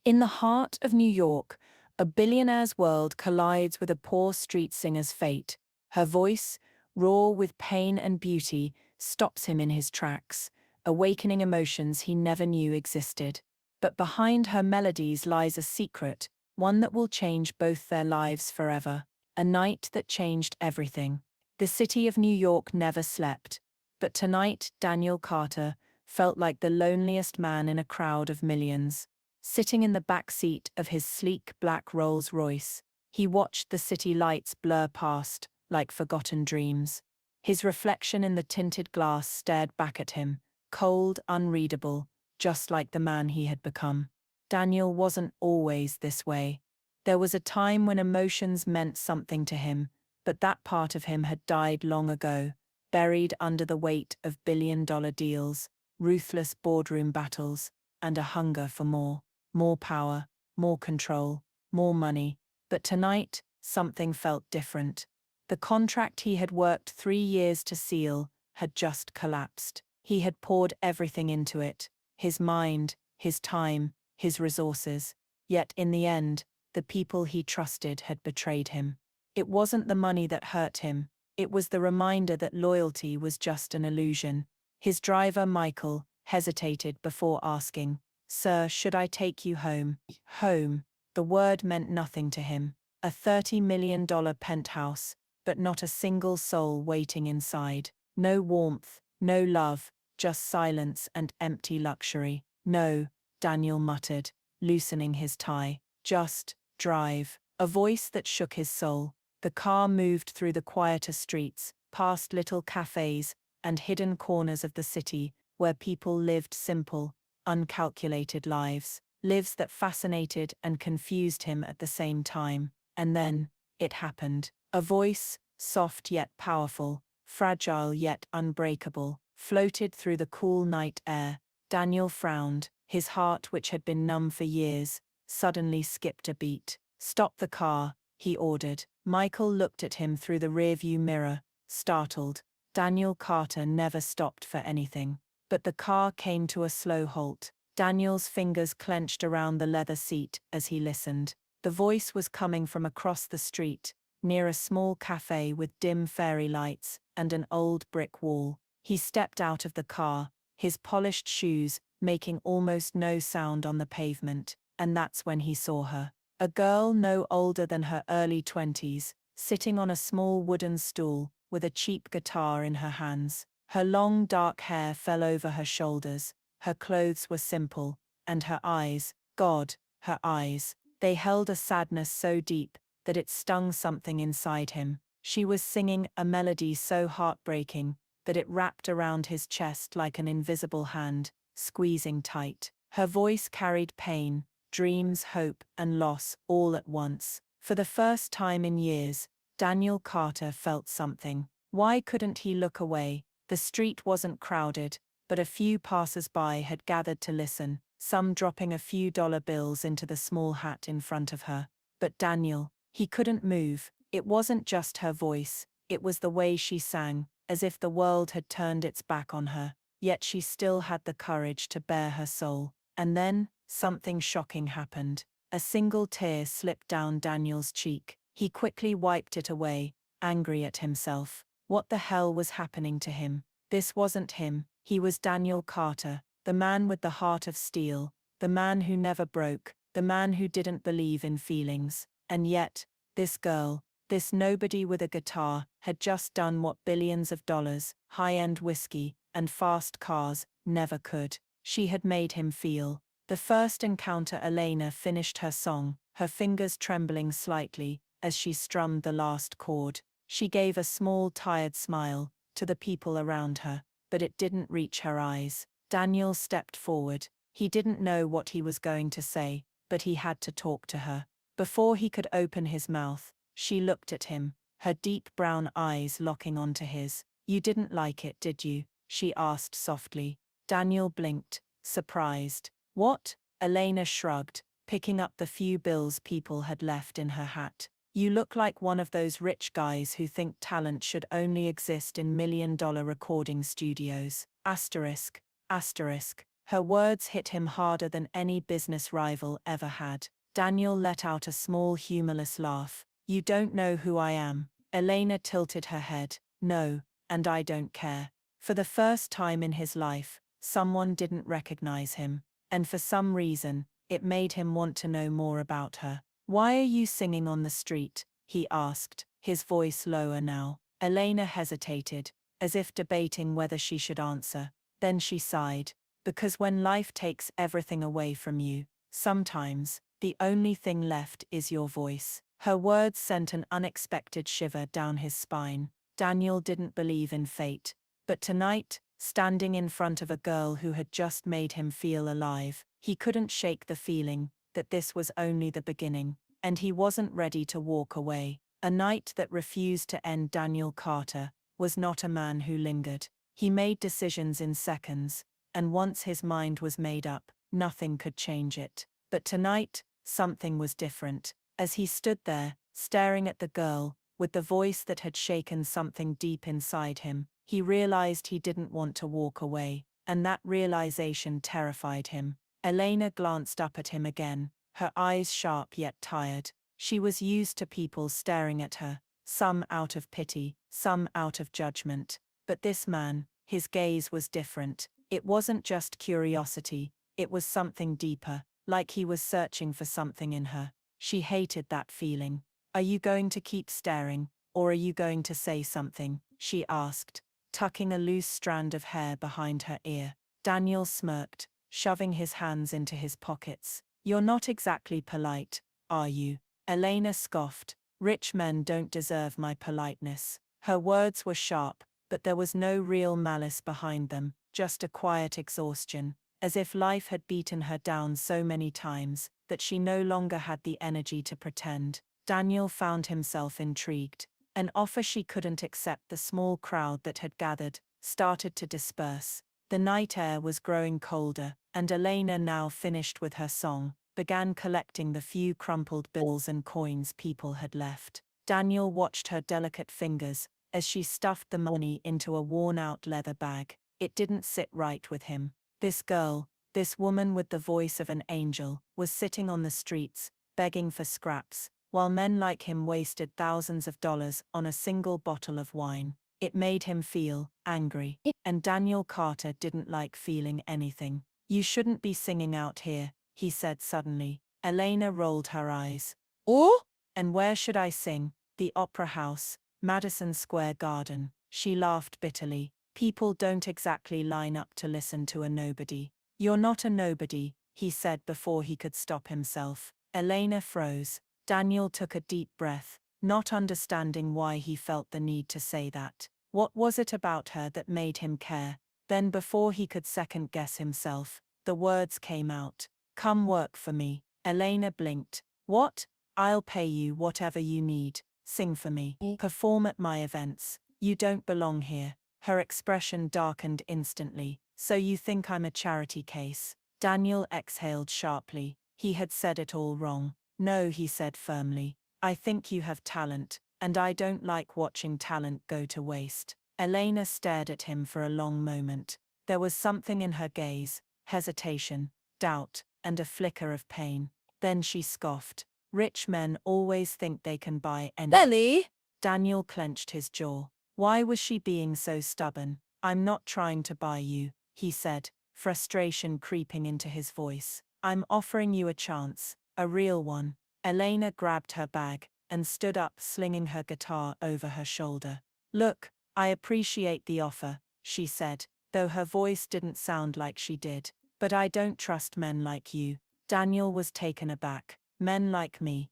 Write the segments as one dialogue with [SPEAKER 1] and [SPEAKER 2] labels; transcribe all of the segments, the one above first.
[SPEAKER 1] In the heart of New York, a billionaire's world collides with a poor street singer's fate. Her voice, raw with pain and beauty, stops him in his tracks, awakening emotions he never knew existed. But behind her melodies lies a secret, one that will change both their lives forever. A night that changed everything. The city of New York never slept. But tonight, Daniel Carter felt like the loneliest man in a crowd of millions. Sitting in the back seat of his sleek black Rolls-Royce, he watched the city lights blur past like forgotten dreams. His reflection in the tinted glass stared back at him, cold, unreadable, just like the man he had become. Daniel wasn't always this way. There was a time when emotions meant something to him, but that part of him had died long ago, buried under the weight of billion-dollar deals, ruthless boardroom battles, and a hunger for more. More power, more control, more money. But tonight, something felt different. The contract he had worked 3 years to seal had just collapsed. He had poured everything into it, his mind, his time, his resources. Yet in the end, the people he trusted had betrayed him. It wasn't the money that hurt him, it was the reminder that loyalty was just an illusion. His driver, Michael, hesitated before asking, "Sir, should I take you home?" Home. The word meant nothing to him. A $30 million penthouse, but not a single soul waiting inside. No warmth, no love, just silence and empty luxury. "No," Daniel muttered, loosening his tie. "Just drive." A voice that shook his soul. The car moved through the quieter streets, past little cafes and hidden corners of the city where people lived simple, uncalculated lives that fascinated and confused him at the same time. And then, it happened. A voice, soft yet powerful, fragile yet unbreakable, floated through the cool night air. Daniel frowned, his heart, which had been numb for years, suddenly skipped a beat. "Stop the car," he ordered. Michael looked at him through the rearview mirror, startled. Daniel Carter never stopped for anything. But the car came to a slow halt. Daniel's fingers clenched around the leather seat as he listened. The voice was coming from across the street, near a small cafe with dim fairy lights and an old brick wall. He stepped out of the car, his polished shoes making almost no sound on the pavement, and that's when he saw her. A girl no older than her early 20s, sitting on a small wooden stool with a cheap guitar in her hands. Her long dark hair fell over her shoulders, her clothes were simple, and her eyes, God, her eyes, they held a sadness so deep that it stung something inside him. She was singing a melody so heartbreaking that it wrapped around his chest like an invisible hand, squeezing tight. Her voice carried pain, dreams, hope, and loss all at once. For the first time in years, Daniel Carter felt something. Why couldn't he look away? The street wasn't crowded, but a few passers-by had gathered to listen, some dropping a few dollar bills into the small hat in front of her. But Daniel, he couldn't move. It wasn't just her voice, it was the way she sang, as if the world had turned its back on her. Yet she still had the courage to bare her soul. And then, something shocking happened. A single tear slipped down Daniel's cheek. He quickly wiped it away, angry at himself. What the hell was happening to him? This wasn't him. He was Daniel Carter, the man with the heart of steel, the man who never broke, the man who didn't believe in feelings. And yet, this girl, this nobody with a guitar, had just done what billions of dollars, high-end whiskey, and fast cars never could. She had made him feel. The first encounter, Elena finished her song, her fingers trembling slightly as she strummed the last chord. She gave a small, tired smile to the people around her, but it didn't reach her eyes. Daniel stepped forward. He didn't know what he was going to say, but he had to talk to her. Before he could open his mouth, she looked at him, her deep brown eyes locking onto his. "You didn't like it, did you?" she asked softly. Daniel blinked, surprised. "What?" Elena shrugged, picking up the few bills people had left in her hat. "You look like one of those rich guys who think talent should only exist in million-dollar recording studios." Asterisk, asterisk. Her words hit him harder than any business rival ever had. Daniel let out a small humorless laugh. You don't know who I am. Elena tilted her head. No, and I don't care. For the first time in his life, someone didn't recognize him, and for some reason, it made him want to know more about her. Why are you singing on the street? He asked, his voice lower now. Elena hesitated, as if debating whether she should answer. Then she sighed. Because when life takes everything away from you, sometimes, the only thing left is your voice. Her words sent an unexpected shiver down his spine. Daniel didn't believe in fate. But tonight, standing in front of a girl who had just made him feel alive, he couldn't shake the feeling that this was only the beginning, and he wasn't ready to walk away. A night that refused to end. Daniel Carter was not a man who lingered. He made decisions in seconds, and once his mind was made up, nothing could change it. But tonight, something was different. As he stood there, staring at the girl, with the voice that had shaken something deep inside him, he realized he didn't want to walk away, and that realization terrified him. Elena glanced up at him again, her eyes sharp yet tired. She was used to people staring at her, some out of pity, some out of judgment. But this man, his gaze was different. It wasn't just curiosity, it was something deeper, like he was searching for something in her. She hated that feeling. Are you going to keep staring, or are you going to say something? She asked, tucking a loose strand of hair behind her ear. Daniel smirked, shoving his hands into his pockets. You're not exactly polite, are you? Elena scoffed. Rich men don't deserve my politeness. Her words were sharp, but there was no real malice behind them, just a quiet exhaustion, as if life had beaten her down so many times that she no longer had the energy to pretend. Daniel found himself intrigued. An offer she couldn't accept. The small crowd that had gathered started to disperse. The night air was growing colder, and Elena, now finished with her song, began collecting the few crumpled bills and coins people had left. Daniel watched her delicate fingers as she stuffed the money into a worn-out leather bag. It didn't sit right with him. This girl, this woman with the voice of an angel, was sitting on the streets, begging for scraps, while men like him wasted thousands of dollars on a single bottle of wine. It made him feel angry. And Daniel Carter didn't like feeling anything. You shouldn't be singing out here, he said suddenly. Elena rolled her eyes. Oh? And where should I sing? The Opera House, Madison Square Garden. She laughed bitterly. People don't exactly line up to listen to a nobody. You're not a nobody, he said before he could stop himself. Elena froze. Daniel took a deep breath, not understanding why he felt the need to say that. What was it about her that made him care? Then, before he could second-guess himself, the words came out. Come work for me. Elena blinked. What? I'll pay you whatever you need. Sing for me. Perform at my events. You don't belong here. Her expression darkened instantly. So you think I'm a charity case? Daniel exhaled sharply. He had said it all wrong. No, he said firmly. I think you have talent, and I don't like watching talent go to waste. Elena stared at him for a long moment. There was something in her gaze, hesitation, doubt, and a flicker of pain. Then she scoffed. Rich men always think they can buy anything. Ellie! Daniel clenched his jaw. Why was she being so stubborn? I'm not trying to buy you, he said, frustration creeping into his voice. I'm offering you a chance, a real one. Elena grabbed her bag and stood up, slinging her guitar over her shoulder. Look, I appreciate the offer, she said, though her voice didn't sound like she did. But I don't trust men like you. Daniel was taken aback. Men like me.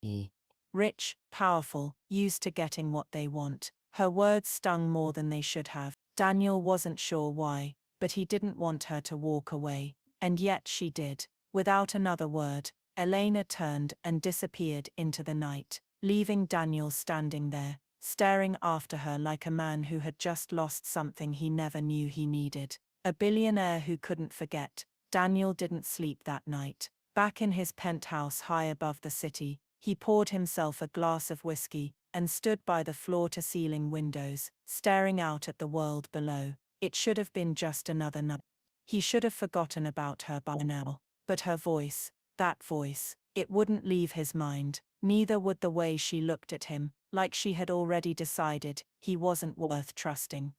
[SPEAKER 1] Rich, powerful, used to getting what they want. Her words stung more than they should have. Daniel wasn't sure why, but he didn't want her to walk away. And yet she did. Without another word, Elena turned and disappeared into the night, leaving Daniel standing there, staring after her like a man who had just lost something he never knew he needed. A billionaire who couldn't forget. Daniel didn't sleep that night. Back in his penthouse high above the city, he poured himself a glass of whiskey and stood by the floor-to-ceiling windows, staring out at the world below. It should have been just another night. He should have forgotten about her by now. But her voice, that voice, it wouldn't leave his mind. Neither would the way she looked at him, like she had already decided he wasn't worth trusting.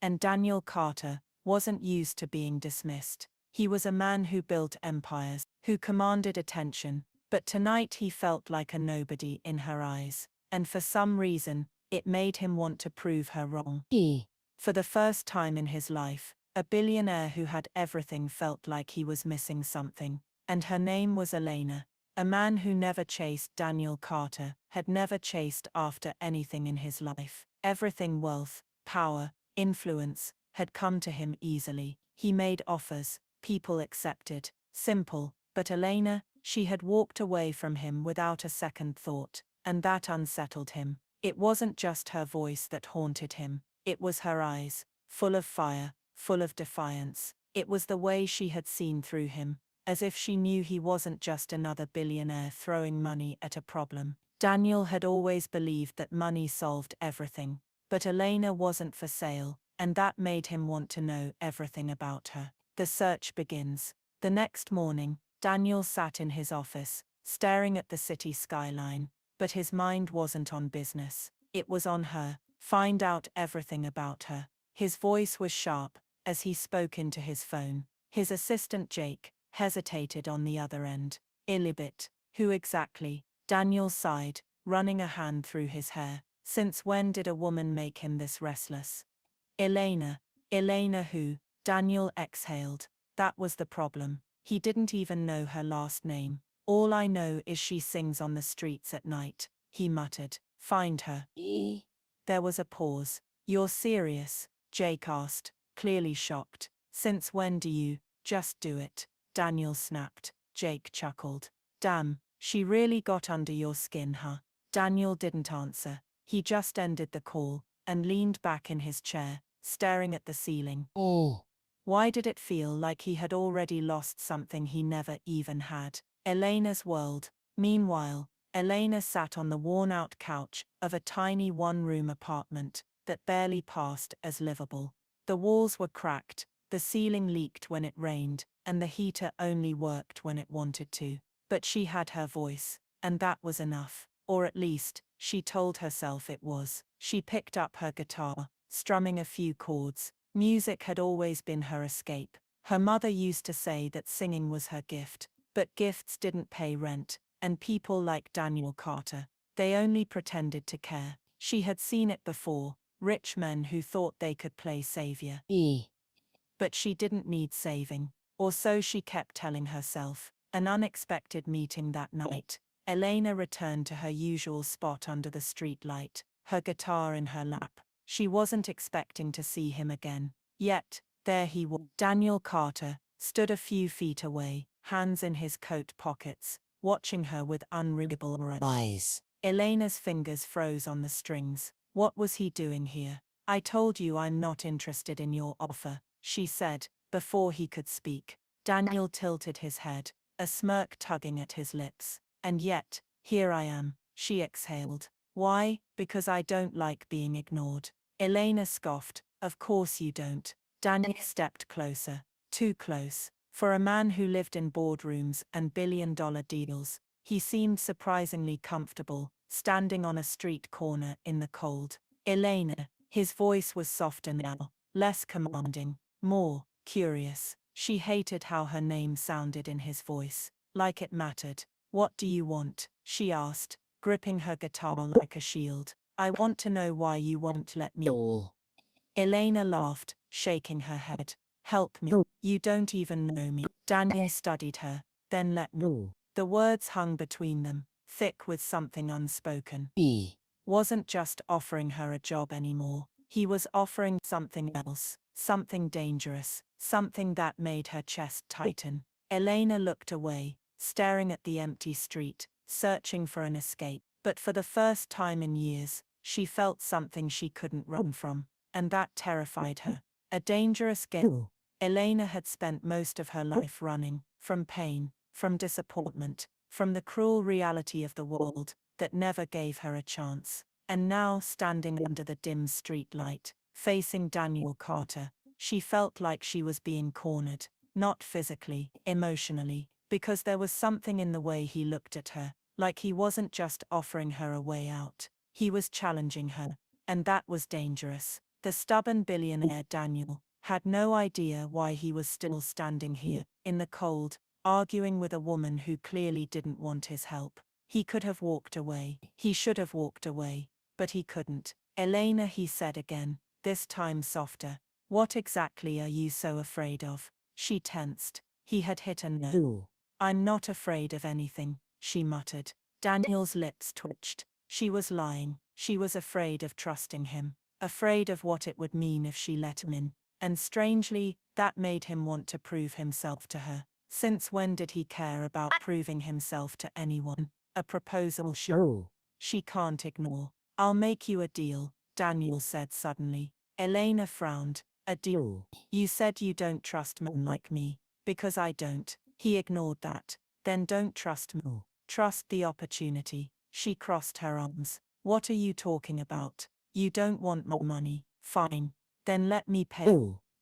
[SPEAKER 1] And Daniel Carter wasn't used to being dismissed. He was a man who built empires, who commanded attention, but tonight he felt like a nobody in her eyes. And for some reason, it made him want to prove her wrong. For the first time in his life, a billionaire who had everything felt like he was missing something. And her name was Elena. A man who never chased Daniel Carter, had never chased after anything in his life. Everything, wealth, power, influence, had come to him easily. He made offers, people accepted. Simple. But Elena, she had walked away from him without a second thought, and that unsettled him. It wasn't just her voice that haunted him. It was her eyes, full of fire, full of defiance. It was the way she had seen through him, as if she knew he wasn't just another billionaire throwing money at a problem. Daniel had always believed that money solved everything, but Elena wasn't for sale, and that made him want to know everything about her. The search begins. The next morning, Daniel sat in his office, staring at the city skyline, but his mind wasn't on business. It was on her. Find out everything about her. His voice was sharp as he spoke into his phone. His assistant Jake hesitated on the other end. Illibit. Who exactly? Daniel sighed, running a hand through his hair. Since when did a woman make him this restless? Elena. Elena who? Daniel exhaled. That was the problem. He didn't even know her last name. All I know is she sings on the streets at night, he muttered. Find her. There was a pause. You're serious? Jake asked, clearly shocked. Since when do you just do it? Daniel snapped. Jake chuckled. Damn, she really got under your skin, huh? Daniel didn't answer. He just ended the call and leaned back in his chair, staring at the ceiling. Why did it feel like he had already lost something he never even had? Elena's world. Meanwhile, Elena sat on the worn-out couch of a tiny one-room apartment that barely passed as livable. The walls were cracked, the ceiling leaked when it rained, and the heater only worked when it wanted to. But she had her voice, and that was enough. Or at least, she told herself it was. She picked up her guitar, strumming a few chords. Music had always been her escape. Her mother used to say that singing was her gift, but gifts didn't pay rent, and people like Daniel Carter, they only pretended to care. She had seen it before, rich men who thought they could play savior. But she didn't need saving, or so she kept telling herself. An unexpected meeting that night. Elena returned to her usual spot under the street light, her guitar in her lap. She wasn't expecting to see him again. Yet, there he was. Daniel Carter stood a few feet away, hands in his coat pockets, watching her with unreadable eyes. Elena's fingers froze on the strings. What was he doing here? I told you I'm not interested in your offer, she said, before he could speak. Daniel tilted his head, a smirk tugging at his lips. And yet, here I am, she exhaled. Why? Because I don't like being ignored. Elena scoffed. Of course you don't. Daniel stepped closer, too close. For a man who lived in boardrooms and billion-dollar deals, he seemed surprisingly comfortable, standing on a street corner in the cold. Elena, his voice was softer now, less commanding, more curious. She hated how her name sounded in his voice, like it mattered. What do you want? She asked, gripping her guitar like a shield. I want to know why you won't let me. Elena laughed, shaking her head. Help me. You don't even know me. Daniel studied her, then let me. The words hung between them, thick with something unspoken. Wasn't just offering her a job anymore. He was offering something else, something dangerous, something that made her chest tighten. Elena looked away, staring at the empty street, searching for an escape. But for the first time in years, she felt something she couldn't run from, and that terrified her. A dangerous game. Elena had spent most of her life running, from pain, from disappointment, from the cruel reality of the world that never gave her a chance. And now, standing under the dim street light, facing Daniel Carter, She felt like she was being cornered, not physically, emotionally, because there was something in the way he looked at her, like he wasn't just offering her a way out. He was challenging her, and that was dangerous. The stubborn billionaire Daniel had no idea why he was still standing here, in the cold, arguing with a woman who clearly didn't want his help. He could have walked away. He should have walked away, but he couldn't. Elena, he said again, this time softer. What exactly are you so afraid of? She tensed. He had hit a no. I'm not afraid of anything, she muttered. Daniel's lips twitched. She was lying. She was afraid of trusting him, afraid of what it would mean if she let him in. And strangely, that made him want to prove himself to her. Since when did he care about proving himself to anyone? A proposal she can't ignore. I'll make you a deal, Daniel said suddenly. Elena frowned. A deal? You said you don't trust men like me. Because I don't. He ignored that. Then don't trust me. Trust the opportunity. She crossed her arms. What are you talking about? You don't want more money. Fine. Then let me pay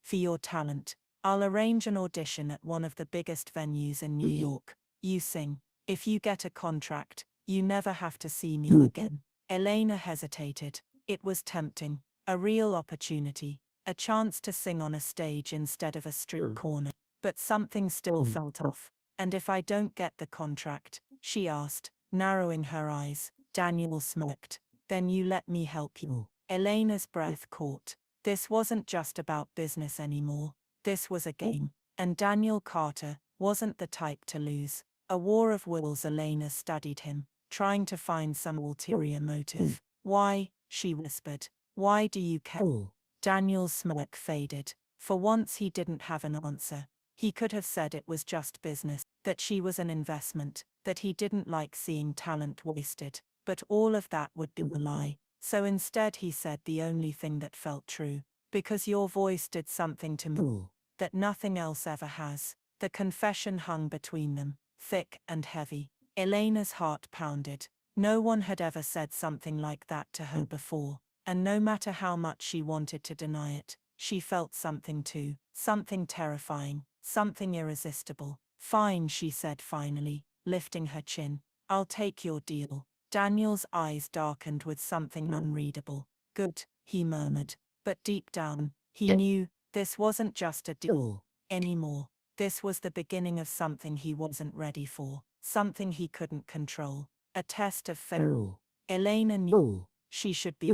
[SPEAKER 1] for your talent. I'll arrange an audition at one of the biggest venues in New York. You sing. If you get a contract, you never have to see me again. Elena hesitated. It was tempting. A real opportunity. A chance to sing on a stage instead of a street corner. But something still felt off. And if I don't get the contract? She asked, narrowing her eyes. Daniel smirked. Then you let me help you. Elena's breath caught. This wasn't just about business anymore. This was a game. And Daniel Carter wasn't the type to lose. A war of wills. Elena studied him, trying to find some ulterior motive. Why? She whispered. Why do you care? Daniel's smirk faded. For once he didn't have an answer. He could have said it was just business, that she was an investment, that he didn't like seeing talent wasted. But all of that would be a lie. So instead he said the only thing that felt true. Because your voice did something to me that nothing else ever has. The confession hung between them, thick and heavy. Elena's heart pounded. No one had ever said something like that to her before. And no matter how much she wanted to deny it, she felt something too. Something terrifying, something irresistible. Fine, she said finally, lifting her chin. I'll take your deal. Daniel's eyes darkened with something unreadable. Good, he murmured. But deep down, he knew this wasn't just a deal anymore. This was the beginning of something he wasn't ready for, something he couldn't control. A test of faith. Elena knew she should be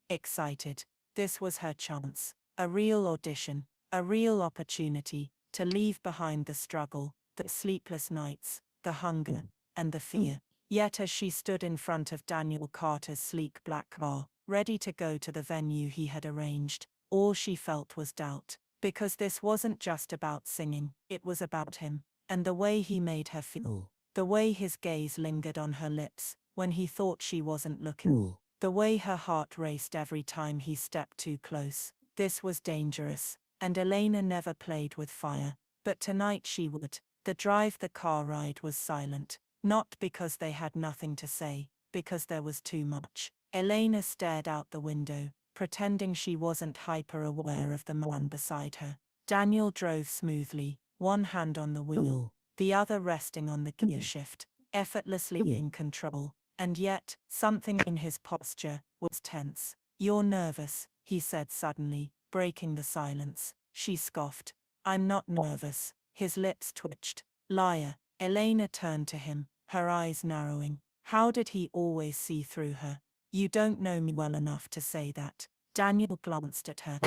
[SPEAKER 1] excited. This was her chance. A real audition, a real opportunity to leave behind the struggle, the sleepless nights, the hunger, and the fear. Yet as she stood in front of Daniel Carter's sleek black car, ready to go to the venue he had arranged, all she felt was doubt. Because this wasn't just about singing, it was about him, and the way he made her feel. The way his gaze lingered on her lips, when he thought she wasn't looking. The way her heart raced every time he stepped too close. This was dangerous, and Elena never played with fire. But tonight she would. The car ride was silent. Not because they had nothing to say, because there was too much. Elena stared out the window, pretending she wasn't hyper-aware of the man beside her. Daniel drove smoothly, one hand on the wheel, the other resting on the gear shift, effortlessly in control. And yet, something in his posture was tense. You're nervous, he said suddenly, breaking the silence. She scoffed. I'm not nervous. His lips twitched. Liar. Elena turned to him, her eyes narrowing. How did he always see through her? You don't know me well enough to say that. Daniel glanced at her,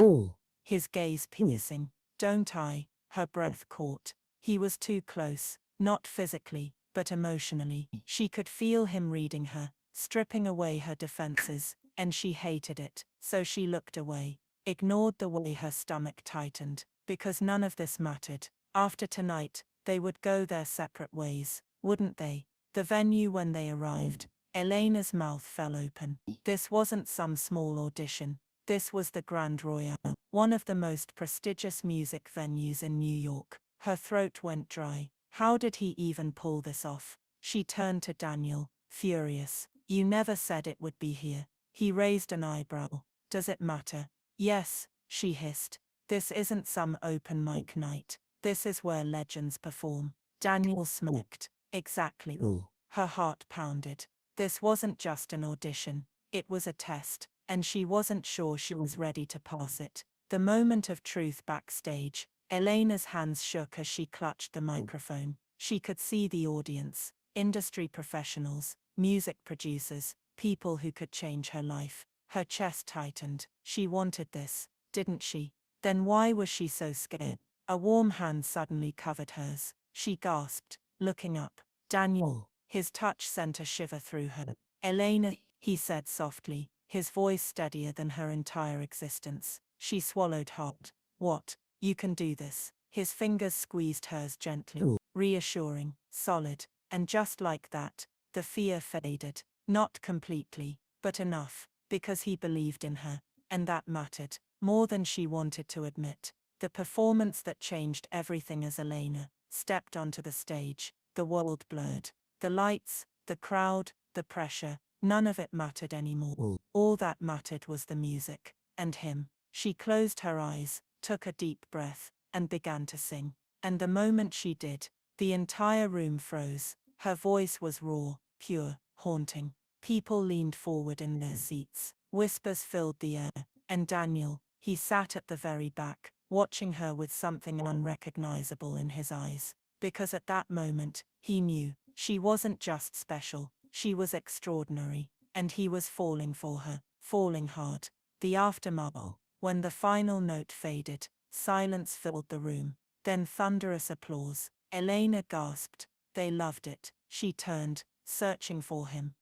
[SPEAKER 1] his gaze piercing. Don't I? Her breath caught. He was too close, not physically, but emotionally. She could feel him reading her, stripping away her defenses, and she hated it, so she looked away, ignored the way her stomach tightened, because none of this mattered. After tonight, they would go their separate ways, wouldn't they? The venue when they arrived, Elena's mouth fell open. This wasn't some small audition. This was the Grand Royale, one of the most prestigious music venues in New York. Her throat went dry. How did he even pull this off? She turned to Daniel, furious. You never said it would be here. He raised an eyebrow. Does it matter? Yes, she hissed. This isn't some open mic night. This is where legends perform. Daniel smirked. Exactly. Her heart pounded. This wasn't just an audition. It was a test, and she wasn't sure she was ready to pass it. The moment of truth backstage. Elena's hands shook as she clutched the microphone. She could see the audience, industry professionals, music producers, people who could change her life. Her chest tightened. She wanted this, didn't she? Then why was she so scared? A warm hand suddenly covered hers. She gasped, looking up. Daniel. His touch sent a shiver through her. Elena, he said softly, his voice steadier than her entire existence. She swallowed hard. What? You can do this. His fingers squeezed hers gently, reassuring, solid, and just like that, the fear faded. Not completely, but enough, because he believed in her, and that mattered, more than she wanted to admit. The performance that changed everything as Elena stepped onto the stage, the world blurred. The lights, the crowd, the pressure, none of it mattered anymore. All that mattered was the music, and him. She closed her eyes, took a deep breath, and began to sing. And the moment she did, the entire room froze. Her voice was raw, pure, haunting. People leaned forward in their seats. Whispers filled the air. And Daniel, he sat at the very back, watching her with something unrecognizable in his eyes. Because at that moment, he knew, she wasn't just special, she was extraordinary. And he was falling for her, falling hard. The aftermath. When the final note faded, silence filled the room. Then thunderous applause. Elena gasped. They loved it. She turned, searching for him.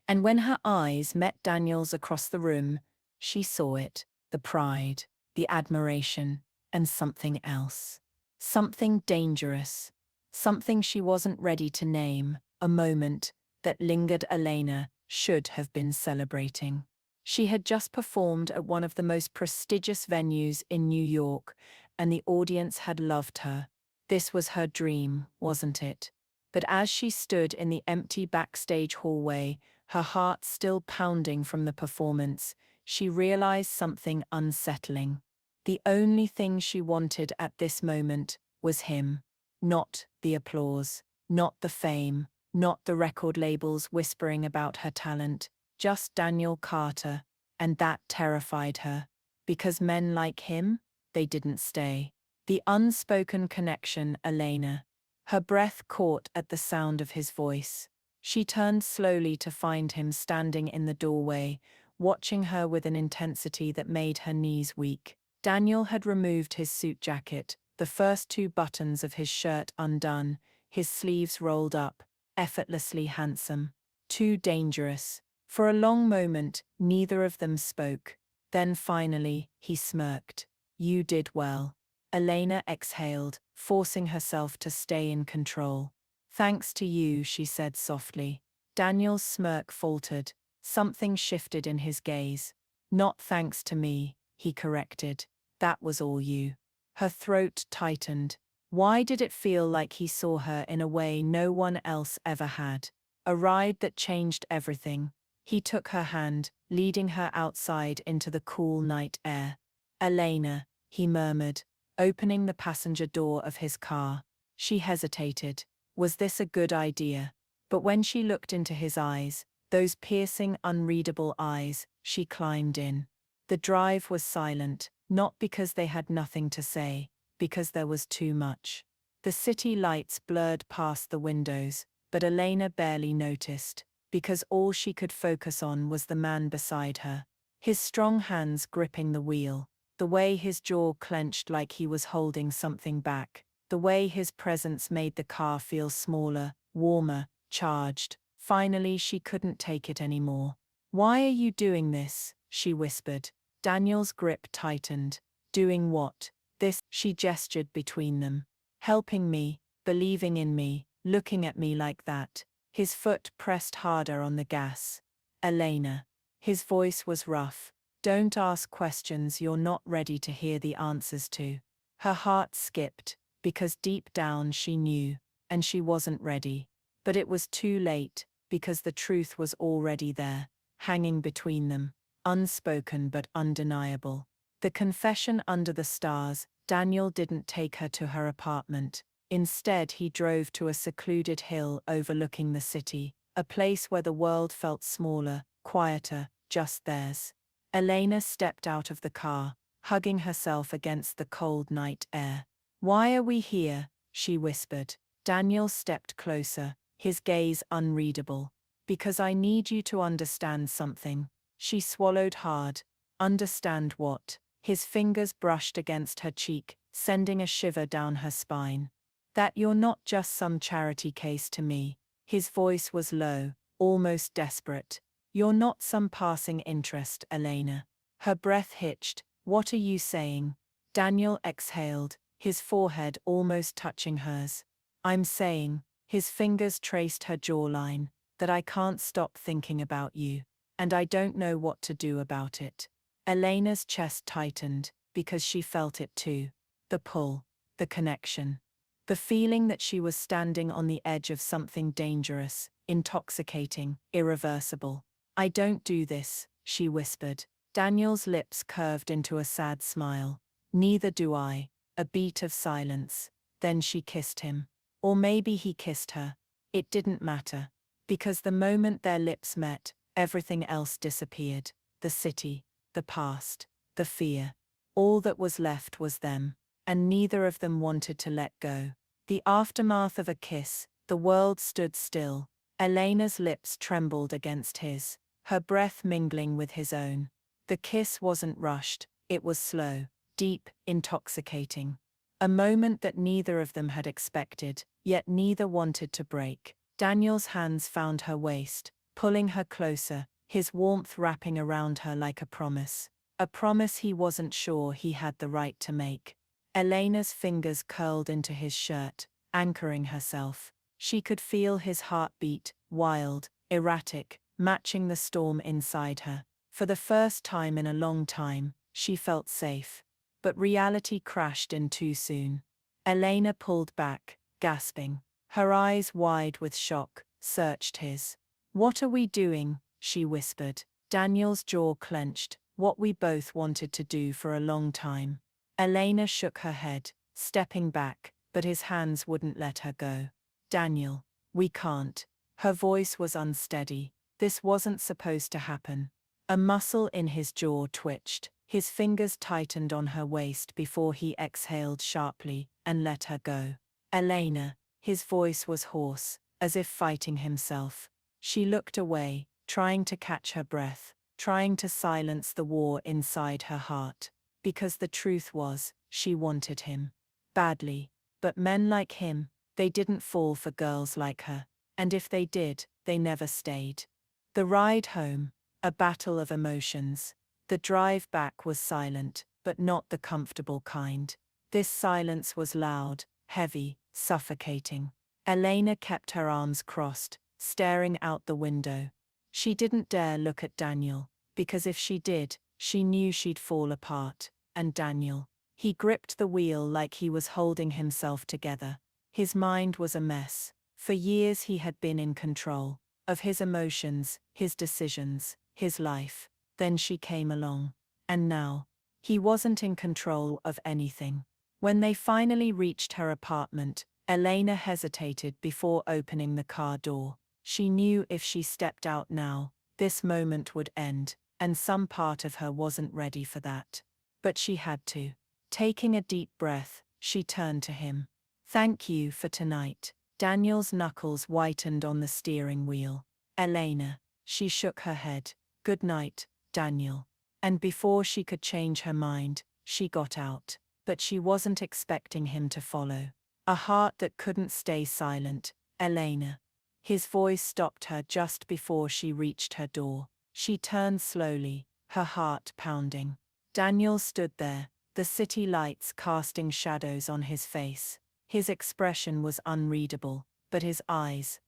[SPEAKER 1] And when her eyes met Daniel's across the room, she saw it, the pride, the admiration, and something else. Something dangerous. Something she wasn't ready to name, a moment that lingered. Elena should have been celebrating. She had just performed at one of the most prestigious venues in New York, and the audience had loved her. This was her dream, wasn't it? But as she stood in the empty backstage hallway, her heart still pounding from the performance, she realized something unsettling. The only thing she wanted at this moment was him. Not the applause, not the fame, not the record labels whispering about her talent, just Daniel Carter, and that terrified her. Because men like him, they didn't stay. The unspoken connection. Elena. Her breath caught at the sound of his voice. She turned slowly to find him standing in the doorway, watching her with an intensity that made her knees weak. Daniel had removed his suit jacket, the first two buttons of his shirt undone, his sleeves rolled up, effortlessly handsome. Too dangerous. For a long moment, neither of them spoke. Then finally, he smirked. You did well. Elena exhaled, forcing herself to stay in control. Thanks to you, she said softly. Daniel's smirk faltered. Something shifted in his gaze. Not thanks to me, he corrected. That was all you. Her throat tightened. Why did it feel like he saw her in a way no one else ever had? A ride that changed everything. He took her hand, leading her outside into the cool night air. Elena, he murmured, opening the passenger door of his car. She hesitated. Was this a good idea? But when she looked into his eyes, those piercing, unreadable eyes, she climbed in. The drive was silent, not because they had nothing to say, because there was too much. The city lights blurred past the windows, but Elena barely noticed, because all she could focus on was the man beside her. His strong hands gripping the wheel, the way his jaw clenched like he was holding something back, the way his presence made the car feel smaller, warmer, charged. Finally, she couldn't take it anymore. Why are you doing this? She whispered. Daniel's grip tightened. Doing what? This, she gestured between them. Helping me, believing in me, looking at me like that. His foot pressed harder on the gas. Elena. His voice was rough. Don't ask questions you're not ready to hear the answers to. Her heart skipped, because deep down she knew, and she wasn't ready. But it was too late, because the truth was already there, hanging between them, unspoken but undeniable. The confession under the stars. Daniel didn't take her to her apartment. Instead, he drove to a secluded hill overlooking the city, a place where the world felt smaller, quieter, just theirs. Elena stepped out of the car, hugging herself against the cold night air. "Why are we here?" she whispered. Daniel stepped closer, his gaze unreadable. "Because I need you to understand something." She swallowed hard. "Understand what?" His fingers brushed against her cheek, sending a shiver down her spine. "That you're not just some charity case to me." His voice was low, almost desperate. "You're not some passing interest, Elena." Her breath hitched. "What are you saying?" Daniel exhaled, his forehead almost touching hers. "I'm saying," his fingers traced her jawline, "that I can't stop thinking about you. And I don't know what to do about it." Elena's chest tightened, because she felt it too. The pull, the connection. The feeling that she was standing on the edge of something dangerous, intoxicating, irreversible. "I don't do this," she whispered. Daniel's lips curved into a sad smile. "Neither do I." A beat of silence. Then she kissed him. Or maybe he kissed her. It didn't matter. Because the moment their lips met, everything else disappeared. The city, the past, the fear. All that was left was them. And neither of them wanted to let go. The aftermath of a kiss. The world stood still. Elena's lips trembled against his, her breath mingling with his own. The kiss wasn't rushed, it was slow, deep, intoxicating. A moment that neither of them had expected, yet neither wanted to break. Daniel's hands found her waist, pulling her closer, his warmth wrapping around her like a promise. A promise he wasn't sure he had the right to make. Elena's fingers curled into his shirt, anchoring herself. She could feel his heartbeat, wild, erratic, matching the storm inside her. For the first time in a long time, she felt safe. But reality crashed in too soon. Elena pulled back, gasping. Her eyes wide with shock, searched his. "What are we doing?" she whispered. Daniel's jaw clenched. "What we both wanted to do for a long time." Elena shook her head, stepping back, but his hands wouldn't let her go. "Daniel, we can't." Her voice was unsteady. This wasn't supposed to happen. A muscle in his jaw twitched. His fingers tightened on her waist before he exhaled sharply and let her go. "Elena." His voice was hoarse, as if fighting himself. She looked away, trying to catch her breath, trying to silence the war inside her heart. Because the truth was, she wanted him. Badly. But men like him, they didn't fall for girls like her. And if they did, they never stayed. The ride home, a battle of emotions. The drive back was silent, but not the comfortable kind. This silence was loud, heavy, suffocating. Elena kept her arms crossed, staring out the window. She didn't dare look at Daniel, because if she did, she knew she'd fall apart. And Daniel. He gripped the wheel like he was holding himself together. His mind was a mess. For years he had been in control of his emotions, his decisions, his life. Then she came along. And now, he wasn't in control of anything. When they finally reached her apartment, Elena hesitated before opening the car door. She knew if she stepped out now, this moment would end, and some part of her wasn't ready for that. But she had to. Taking a deep breath, she turned to him. "Thank you for tonight." Daniel's knuckles whitened on the steering wheel. "Elena." She shook her head. "Good night, Daniel." And before she could change her mind, she got out. But she wasn't expecting him to follow. A heart that couldn't stay silent. "Elena." His voice stopped her just before she reached her door. She turned slowly, her heart pounding. Daniel stood there, the city lights casting shadows on his face. His expression was unreadable, but his eyes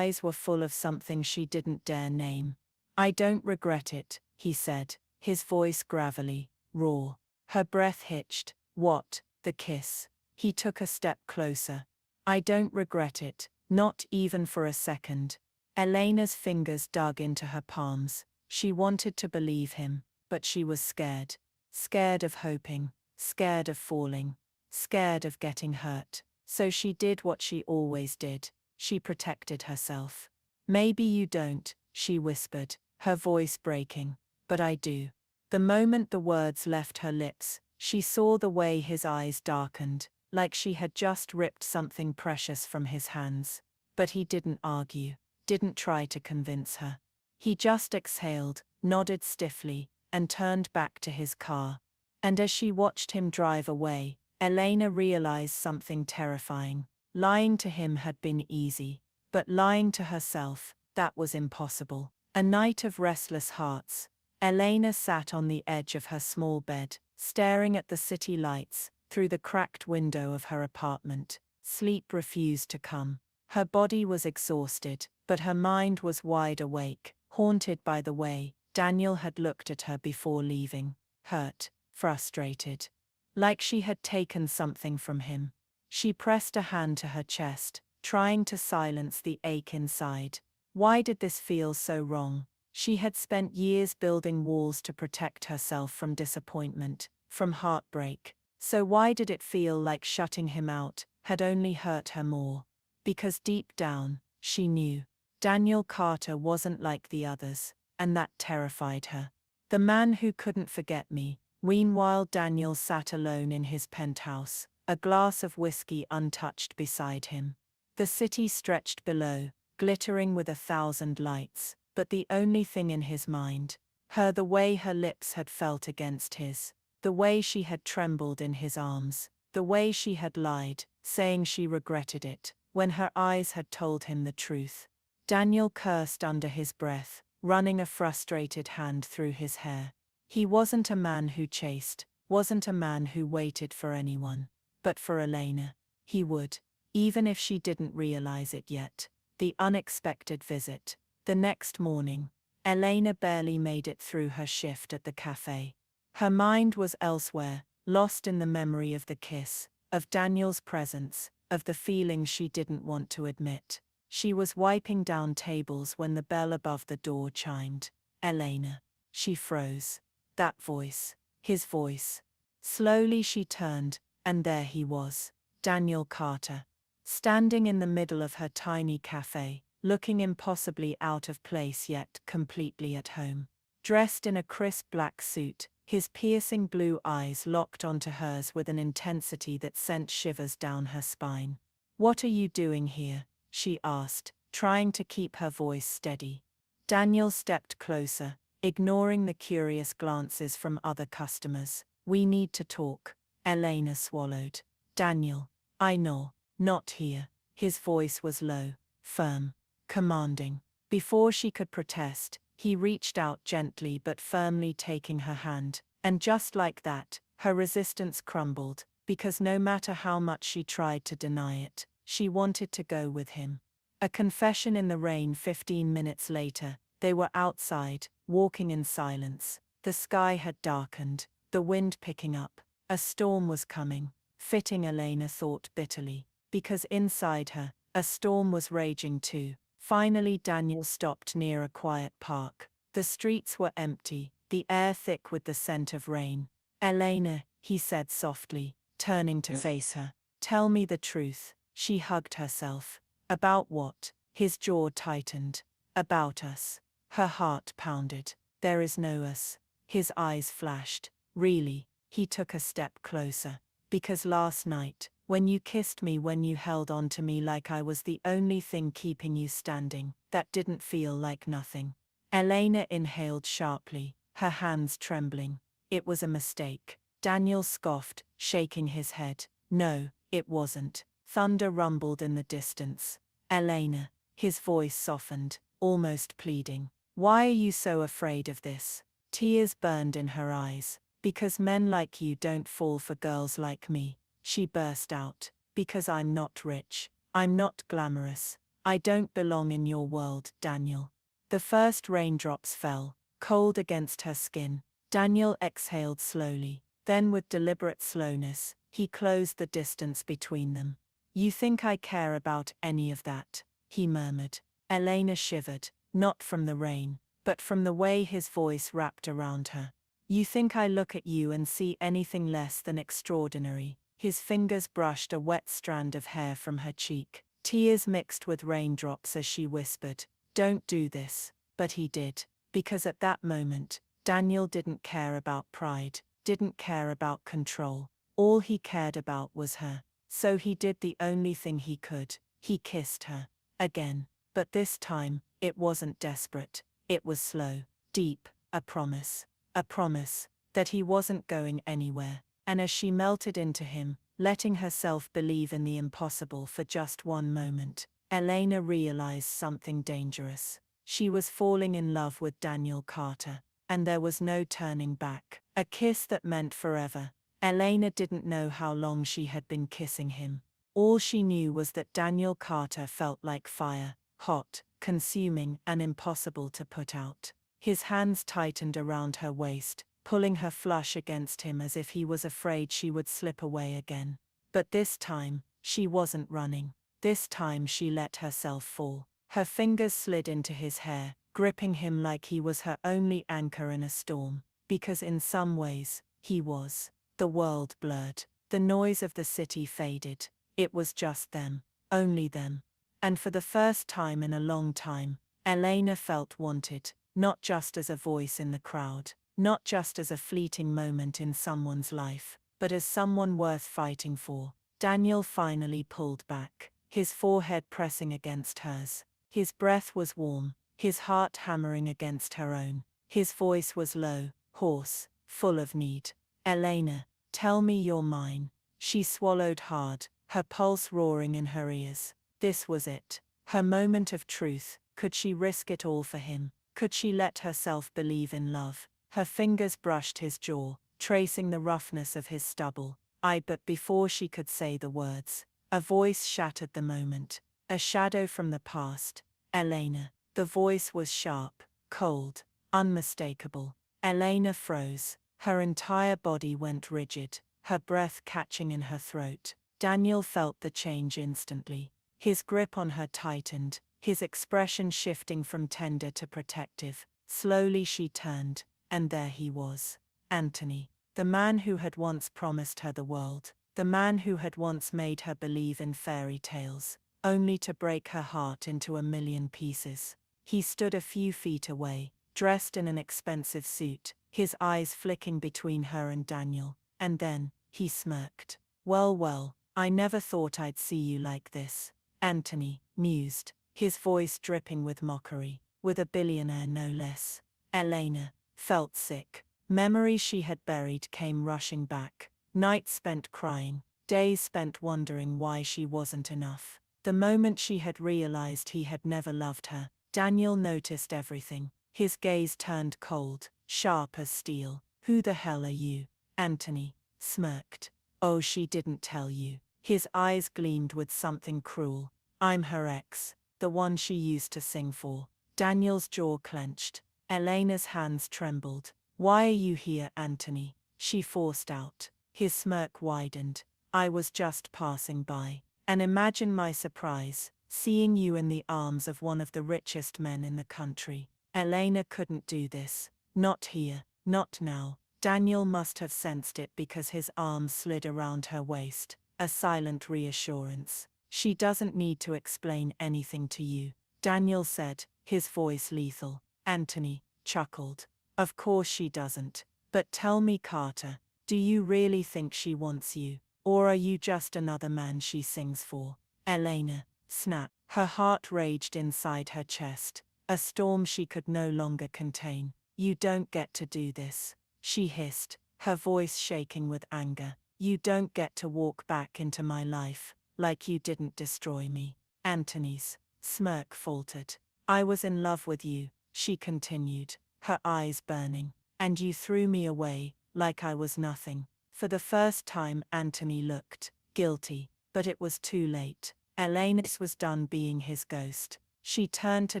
[SPEAKER 1] were full of something she didn't dare name. "I don't regret it," he said, his voice gravelly, raw. Her breath hitched. "What?" "The kiss." He took a step closer. "I don't regret it, not even for a second." Elena's fingers dug into her palms. She wanted to believe him, but she was scared. scared of hoping, scared of falling, scared of getting hurt. So she did what she always did. She protected herself. Maybe you don't, she whispered, her voice breaking. But I do. The moment the words left her lips, she saw the way his eyes darkened, like she had just ripped something precious from his hands. But he didn't argue, didn't try to convince her. He just exhaled, nodded stiffly, and turned back to his car. And as she watched him drive away, Elena realized something terrifying. Lying to him had been easy, but lying to herself, that was impossible. A night of restless hearts. Elena sat on the edge of her small bed, staring at the city lights through the cracked window of her apartment. Sleep refused to come. Her body was exhausted, but her mind was wide awake, haunted by the way Daniel had looked at her before leaving. Hurt, frustrated. Like she had taken something from him. She pressed a hand to her chest, trying to silence the ache inside. Why did this feel so wrong? She had spent years building walls to protect herself from disappointment, from heartbreak. So why did it feel like shutting him out had only hurt her more? Because deep down, she knew Daniel Carter wasn't like the others, and that terrified her. The man who couldn't forget me. Meanwhile, Daniel sat alone in his penthouse, a glass of whiskey untouched beside him. The city stretched below, glittering with 1,000 lights, but the only thing in his mind, the way her lips had felt against his, the way she had trembled in his arms, the way she had lied, saying she regretted it, when her eyes had told him the truth. Daniel cursed under his breath, running a frustrated hand through his hair. He wasn't a man who chased, wasn't a man who waited for anyone. But for Elena, he would, even if she didn't realize it yet. The unexpected visit. The next morning, Elena barely made it through her shift at the cafe. Her mind was elsewhere, lost in the memory of the kiss, of Daniel's presence, of the feelings she didn't want to admit. She was wiping down tables when the bell above the door chimed. Elena. She froze. That voice. His voice. Slowly she turned, and there he was. Daniel Carter. Standing in the middle of her tiny cafe, looking impossibly out of place yet completely at home. Dressed in a crisp black suit, his piercing blue eyes locked onto hers with an intensity that sent shivers down her spine. "What are you doing here?" she asked, trying to keep her voice steady. Daniel stepped closer, ignoring the curious glances from other customers. "We need to talk." Elena swallowed. "Daniel, I know, not here." His voice was low, firm, commanding. Before she could protest, he reached out gently but firmly, taking her hand, and just like that, her resistance crumbled, because no matter how much she tried to deny it, she wanted to go with him. A confession in the rain. 15 minutes later, they were outside, walking in silence. The sky had darkened, the wind picking up. A storm was coming. Fitting, Elena thought bitterly, because inside her, a storm was raging too. Finally, Daniel stopped near a quiet park. The streets were empty, the air thick with the scent of rain. "Elena," he said softly, turning to face her. "Tell me the truth." She hugged herself. "About what?" His jaw tightened. "About us." Her heart pounded. "There is no us." His eyes flashed. "Really?" He took a step closer. "Because last night, when you kissed me, when you held on to me like I was the only thing keeping you standing, that didn't feel like nothing." Elena inhaled sharply, her hands trembling. "It was a mistake." Daniel scoffed, shaking his head. "No, it wasn't." Thunder rumbled in the distance. "Elena." His voice softened, almost pleading. "Why are you so afraid of this?" Tears burned in her eyes. "Because men like you don't fall for girls like me," she burst out. "Because I'm not rich. I'm not glamorous. I don't belong in your world, Daniel." The first raindrops fell, cold against her skin. Daniel exhaled slowly. Then with deliberate slowness, he closed the distance between them. "You think I care about any of that?" he murmured. Elena shivered, not from the rain, but from the way his voice wrapped around her. You think I look at you and see anything less than extraordinary. His fingers brushed a wet strand of hair from her cheek. Tears mixed with raindrops as she whispered, "Don't do this." But he did. Because at that moment, Daniel didn't care about pride, didn't care about control. All he cared about was her. So he did the only thing he could. He kissed her. Again. But this time, it wasn't desperate. It was slow, deep, a promise. A promise that he wasn't going anywhere. And as she melted into him, letting herself believe in the impossible for just one moment, Elena realized something dangerous. She was falling in love with Daniel Carter, and there was no turning back. A kiss that meant forever. Elena didn't know how long she had been kissing him. All she knew was that Daniel Carter felt like fire, hot, consuming, and impossible to put out. His hands tightened around her waist, pulling her flush against him as if he was afraid she would slip away again. But this time, she wasn't running. This time she let herself fall. Her fingers slid into his hair, gripping him like he was her only anchor in a storm. Because in some ways, he was. The world blurred. The noise of the city faded. It was just them. Only them. And for the first time in a long time, Elena felt wanted. Not just as a voice in the crowd, not just as a fleeting moment in someone's life, but as someone worth fighting for. Daniel finally pulled back, his forehead pressing against hers. His breath was warm, his heart hammering against her own. His voice was low, hoarse, full of need. "Elena, tell me you're mine." She swallowed hard, her pulse roaring in her ears. This was it. Her moment of truth. Could she risk it all for him? Could she let herself believe in love? Her fingers brushed his jaw, tracing the roughness of his stubble. But before she could say the words, a voice shattered the moment. A shadow from the past. "Elena." The voice was sharp, cold, unmistakable. Elena froze. Her entire body went rigid, her breath catching in her throat. Daniel felt the change instantly. His grip on her tightened, his expression shifting from tender to protective. Slowly she turned, and there he was. Anthony. The man who had once promised her the world. The man who had once made her believe in fairy tales, only to break her heart into a million pieces. He stood a few feet away, dressed in an expensive suit, his eyes flicking between her and Daniel. And then, he smirked. Well, I never thought I'd see you like this." Anthony mused, his voice dripping with mockery. "With a billionaire no less." Elena felt sick. Memories she had buried came rushing back. Nights spent crying, days spent wondering why she wasn't enough. The moment she had realized he had never loved her, Daniel noticed everything. His gaze turned cold, sharp as steel. "Who the hell are you?" Anthony smirked. "Oh, she didn't tell you." His eyes gleamed with something cruel. "I'm her ex, the one she used to sing for." Daniel's jaw clenched. Elena's hands trembled. "Why are you here, Anthony?" she forced out. His smirk widened. "I was just passing by. And imagine my surprise, seeing you in the arms of one of the richest men in the country." Elena couldn't do this. Not here, not now. Daniel must have sensed it because his arms slid around her waist, a silent reassurance. "She doesn't need to explain anything to you," Daniel said, his voice lethal. Anthony chuckled. "Of course she doesn't. But tell me, Carter, do you really think she wants you? Or are you just another man she sings for?" Elena snapped. Her heart raged inside her chest, a storm she could no longer contain. "You don't get to do this," she hissed, her voice shaking with anger. "You don't get to walk back into my life, like you didn't destroy me." Anthony's smirk faltered. "I was in love with you," she continued, her eyes burning. "And you threw me away, like I was nothing." For the first time Anthony looked guilty, but it was too late. Elena was done being his ghost. She turned to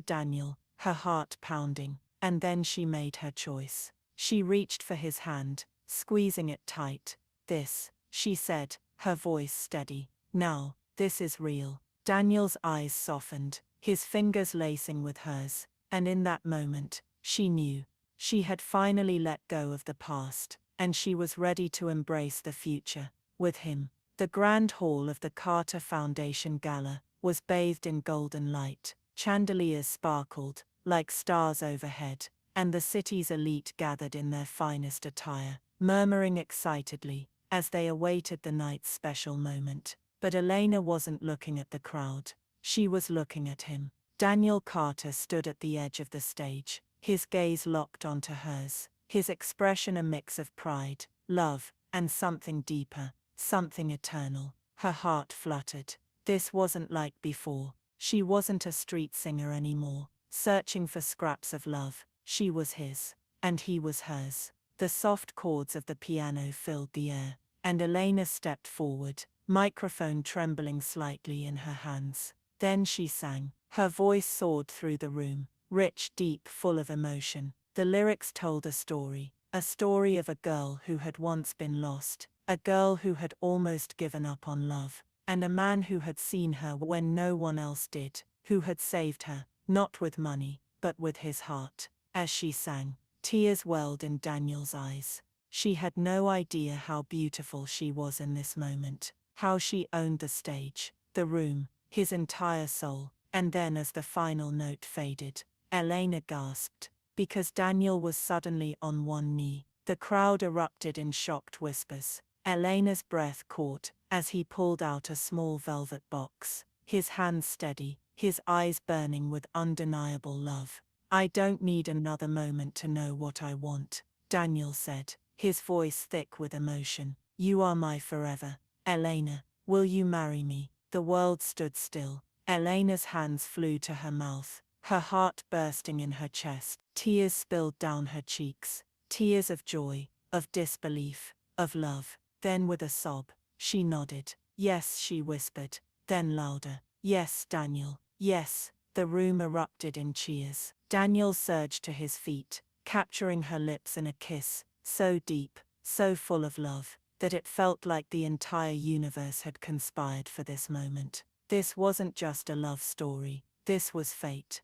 [SPEAKER 1] Daniel, her heart pounding, and then she made her choice. She reached for his hand, squeezing it tight. "This," she said, her voice steady. "Now, this is real." Daniel's eyes softened, his fingers lacing with hers, and in that moment, she knew. She had finally let go of the past, and she was ready to embrace the future with him. The grand hall of the Carter Foundation Gala was bathed in golden light. Chandeliers sparkled like stars overhead, and the city's elite gathered in their finest attire, murmuring excitedly as they awaited the night's special moment. But Elena wasn't looking at the crowd. She was looking at him. Daniel Carter stood at the edge of the stage, his gaze locked onto hers, his expression a mix of pride, love, and something deeper, something eternal. Her heart fluttered. This wasn't like before. She wasn't a street singer anymore, searching for scraps of love. She was his, and he was hers. The soft chords of the piano filled the air, and Elena stepped forward, microphone trembling slightly in her hands. Then she sang. Her voice soared through the room, rich, deep, full of emotion. The lyrics told a story of a girl who had once been lost, a girl who had almost given up on love, and a man who had seen her when no one else did, who had saved her, not with money, but with his heart. As she sang, tears welled in Daniel's eyes. She had no idea how beautiful she was in this moment, how she owned the stage, the room, his entire soul. And then as the final note faded, Elena gasped, because Daniel was suddenly on one knee. The crowd erupted in shocked whispers. Elena's breath caught as he pulled out a small velvet box, his hands steady, his eyes burning with undeniable love. "I don't need another moment to know what I want," Daniel said, his voice thick with emotion. "You are my forever. Elena, will you marry me?" The world stood still. Elena's hands flew to her mouth, her heart bursting in her chest. Tears spilled down her cheeks, tears of joy, of disbelief, of love. Then with a sob, she nodded. "Yes," she whispered, then louder. "Yes, Daniel, yes." The room erupted in cheers. Daniel surged to his feet, capturing her lips in a kiss, so deep, so full of love, that it felt like the entire universe had conspired for this moment. This wasn't just a love story, this was fate.